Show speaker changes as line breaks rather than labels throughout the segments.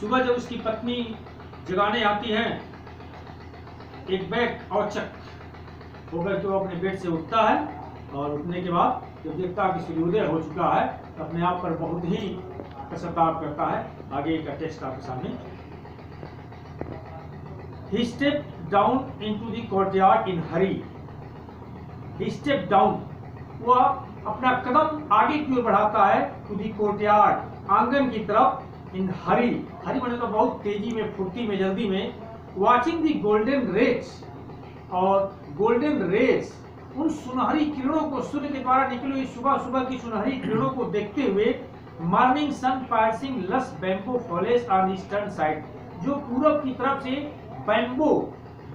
सुबह जब उसकी पत्नी जगाने आती है, एक बैग औचक होकर के वो अपने बेड से उठता है और उठने के बाद जब देखता है कि सूर्योदय हो चुका है तो अपने आप पर बहुत ही पश्चाताप करता है। आगे का टेक्स्ट आपके सामने। He stepped down into the courtyard in hurry. He stepped down. वह अपना कदम आगे की ओर बढ़ाता है to the courtyard, आंगन की तरफ, in hurry. हरी माने तो बहुत तेजी में, फुर्ती में, जल्दी में। Watching the golden rays, और golden rays उन सुनहरी किरणों को, सूर्य के द्वारा निकली हुई सुबह सुबह की सुनहरी किरणों को देखते हुए, मॉर्निंग सन पार्सिंग लस बैम्बो फॉलेज ऑन ईस्टर्न साइड, जो पूरब की तरफ से बैम्बो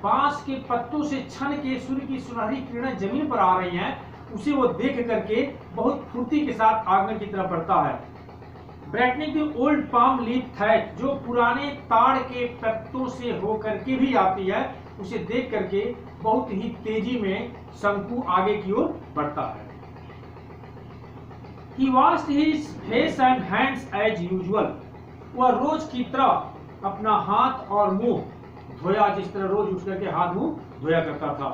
बांस के पत्तों से छन के सूर्य की सुनहरी किरणें जमीन पर आ रही हैं, उसे वो देख करके बहुत फुर्ती के साथ आंगन की तरफ बढ़ता है। Brightening the old palm leaf that, जो पुराने ताड़ के पत्तों से होकर के भी आती है, उसे देख करके बहुत ही तेजी में शंकु आगे की ओर बढ़ता है। He washed his face and hands as usual. वह रोज की तरह अपना हाथ और मुंह धोया, जिस तरह रोज उठ करके हाथ मुंह धोया करता था।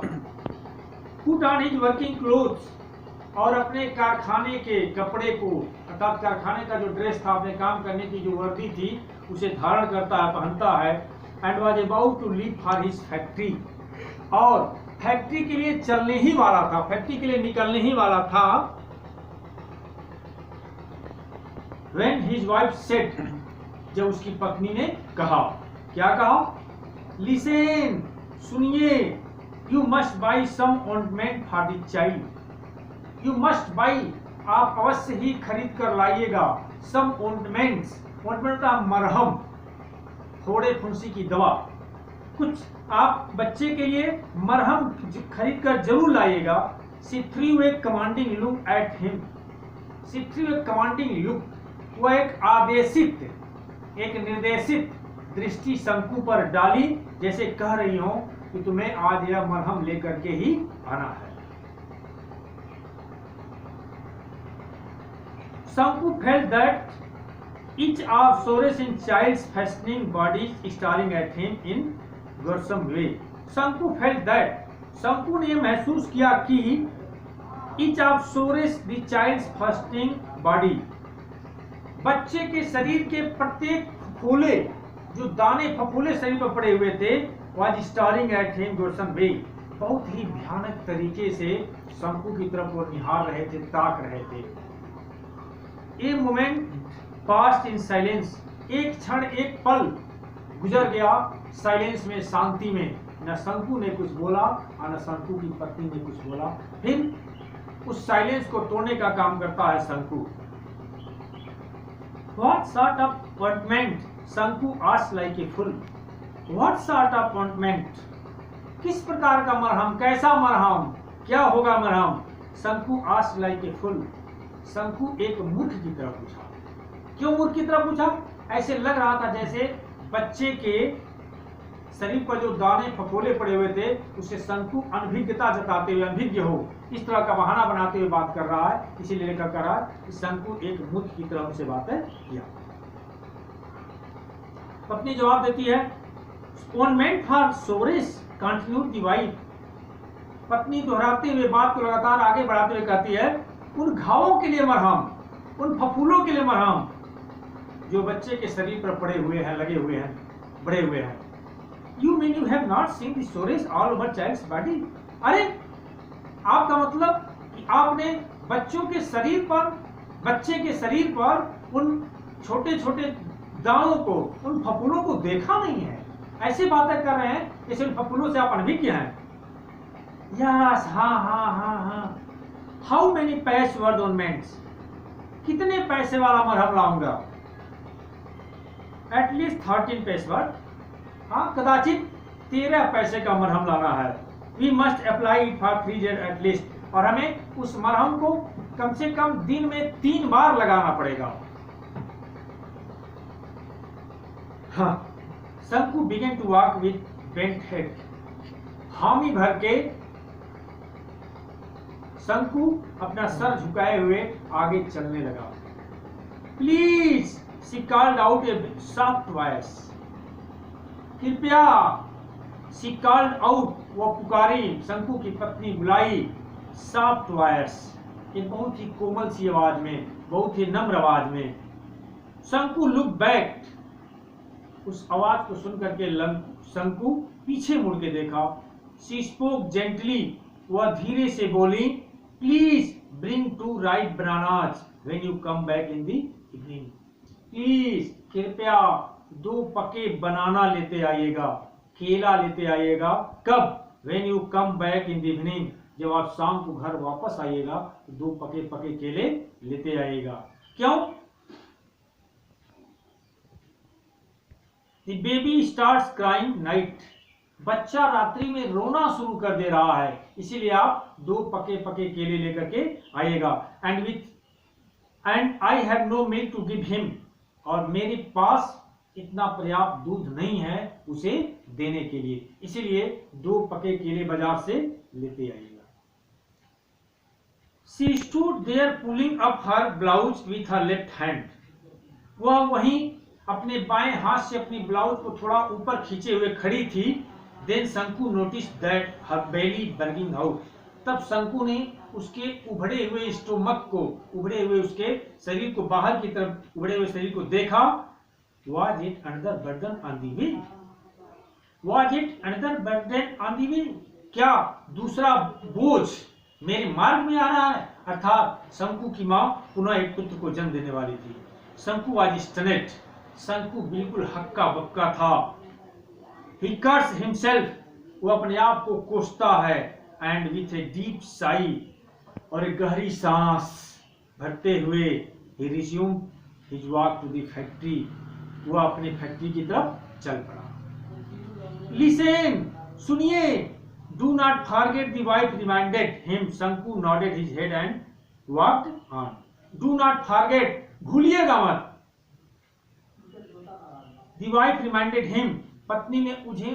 Put on his working clothes, और अपने कारखाने के कपड़े को, अर्थात कारखाने का जो ड्रेस था, अपने काम करने की जो वर्दी थी, उसे धारण करता है, पहनता है। And was about to leave for his factory, और फैक्ट्री के लिए चलने ही वाला था, फैक्ट्री के लिए निकलने ही वाला था। When his wife said, जब उसकी पत्नी ने कहा, क्या कहा? Listen, सुनिए, you must buy some ointment for the child. You must buy, आप अवश्य ही खरीद कर लाइएगा। Some ointments, ointment का मरहम, थोड़े फुंसी की दवा, कुछ आप बच्चे के लिए मरहम खरीद कर जरूर लाइएगा। She threw a commanding look at him. She threw a commanding look, वह एक आदेशित, एक निर्देशित दृष्टि शंकु पर डाली, जैसे कह रही हो कि तुम्हें आज यह मरहम लेकर के ही आना है। शंकु felt that each of sores in child's fashioning bodies staring at him in gruesome way. शंकु felt that, शंकु ने महसूस किया कि each of sores the child's fashioning body, बच्चे के शरीर के प्रत्येक फफोले, जो दाने फफोले शरीर पर पड़े हुए थे, was staring at him gruesome way, बहुत ही भयानक तरीके से शंकु की तरफ वो निहार रहे थे, ताक रहे थे। A moment passed in silence, एक क्षण, एक पल गुजर गया साइलेंस में, शांति में। न शंकु ने कुछ बोला और न शंकु की पत्नी ने कुछ बोला। फिर उस साइलेंस को तोड़ने का काम करता है शंकु। What sort of ointment? शंकु asked like a fool. What sort of ointment? किस प्रकार का मरहम, कैसा मरहम, क्या होगा मरहम? शंकु asked like a fool. शंकु एक मूर्ख की तरह पूछा। क्यों मूर्ख की तरह पूछा? ऐसे लग रहा था जैसे बच्चे के शरीर पर जो दाने फफोले पड़े हुए थे, उससे शंकु अनभिज्ञता जताते हुए, अनभिज्ञ हो, इस तरह का बहाना बनाते हुए बात कर रहा है। इसीलिए लेकर कर रहा है कि शंकु एक मूर्ख की तरह उनसे बातें किया। पत्नी जवाब देती है, ointment for sores, continued the wife. पत्नी दोहराते हुए बात को लगातार आगे बढ़ाते हुए कहती है, उन घावों के लिए मरहम, उन फफूलों के लिए मरहम जो बच्चे के शरीर पर पड़े हुए हैं, लगे हुए हैं, बढ़े हुए हैं। You mean you have not seen the sores all over child's body? अरे आपका मतलब कि आपने बच्चों के शरीर पर, बच्चे के शरीर पर उन छोटे छोटे दानों को, उन फफूलों को देखा नहीं है? ऐसी बातें कर रहे हैं जैसे उन फफूलों से आप अनभिज्ञ हैं। यस, हाँ हाँ हाँ हाँ। How many patch word ornaments, कितने पैसे वाला मरहम लाऊंगा? एटलीस्ट 13 पैसे वर्ड, हाँ कदाचित 13 पैसे का मरहम लाना है। We must apply it for 3 days at least, और हमें उस मरहम को कम से कम दिन में 3 बार लगाना पड़ेगा। हाँ, Shanku began to walk with bent head, हामी भर के शंकु अपना सर झुकाए हुए आगे चलने लगा। Please, she called out A soft voice. कृपया, शी कॉल्ड आउट, वो पुकारी, शंकु की पत्नी बुलाई, सॉफ्ट वॉइस, एक बहुत ही कोमल सी आवाज में, बहुत ही नम्र आवाज में। शंकु लुक बैक, उस आवाज को सुन करके शंकु पीछे मुड़ के देखा। शी स्पोक जेंटली, वह धीरे से बोली, please bring 2 right bananas when you come back in the evening. Please, कृपया 2 पके बनाना लेते आइएगा, केला लेते आइएगा। कब? When you come back in the evening, जब आप शाम को घर वापस आइएगा तो 2 पके पके केले लेते आइएगा। क्यों? The baby starts crying night, बच्चा रात्रि में रोना शुरू कर दे रहा है, इसीलिए आप 2 पके पके केले लेकर के आइएगा। And I have no milk to give him, और मेरे पास इतना पर्याप्त दूध नहीं है उसे देने के लिए, इसीलिए 2 पके केले बाजार से लेते आइएगा। She stood there pulling up her blouse with her left hand, वह वहीं अपने बाएं हाथ से अपनी ब्लाउज को थोड़ा ऊपर खींचे हुए खड़ी थी। Then शंकु noticed that her belly burning out, तब शंकु ने उसके उभड़े हुए स्टोमक को, उभड़े हुए उसके शरीर को, बाहर की तरफ उभड़े हुए शरीर को देखा। Was it another burden on the way? Was it another burden on the way? क्या दूसरा बोझ मेरे मार्ग में आ रहा है? अर्थात शंकु की मां पुनः एक पुत्र को जन्म देने वाली थी। शंकु was stunned, शंकु बिल्कुल हक्का बक्का था। He cursed himself, वो अपने आप को कोसता है। And with a deep sigh, और एक गहरी सांस भरते हुए, he resumed his walk to the factory, वो अपने फैक्ट्री की तरफ चल पड़ा। Listen, सुनिए, do not forget, the wife reminded him. शंकु nodded his head and walked on. Do not forget, भूलिएगा मत। The wife reminded him, पत्नी ने उन्हें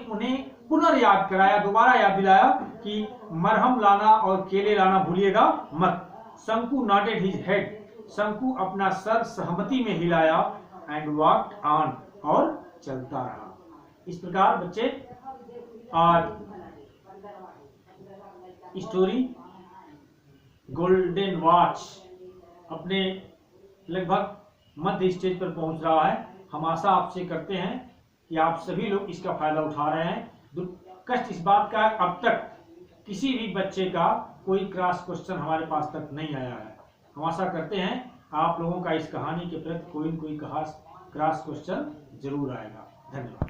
पुनर्याद कराया, दोबारा याद दिलाया कि मरहम लाना और केले लाना भूलिएगा मत। शंकु nodded his head, शंकु अपना सर सहमति में हिलाया। And walked on, और चलता रहा। इस प्रकार बच्चे आज स्टोरी गोल्डन वॉच अपने लगभग मध्य स्टेज पर पहुंच रहा है। हम आशा आपसे करते हैं कि आप सभी लोग इसका फायदा उठा रहे हैं। कष्ट इस बात का, अब तक किसी भी बच्चे का कोई क्रॉस क्वेश्चन हमारे पास तक नहीं आया है। हम आशा करते हैं आप लोगों का इस कहानी के प्रति कोई न कोई क्रॉस क्वेश्चन जरूर आएगा। धन्यवाद।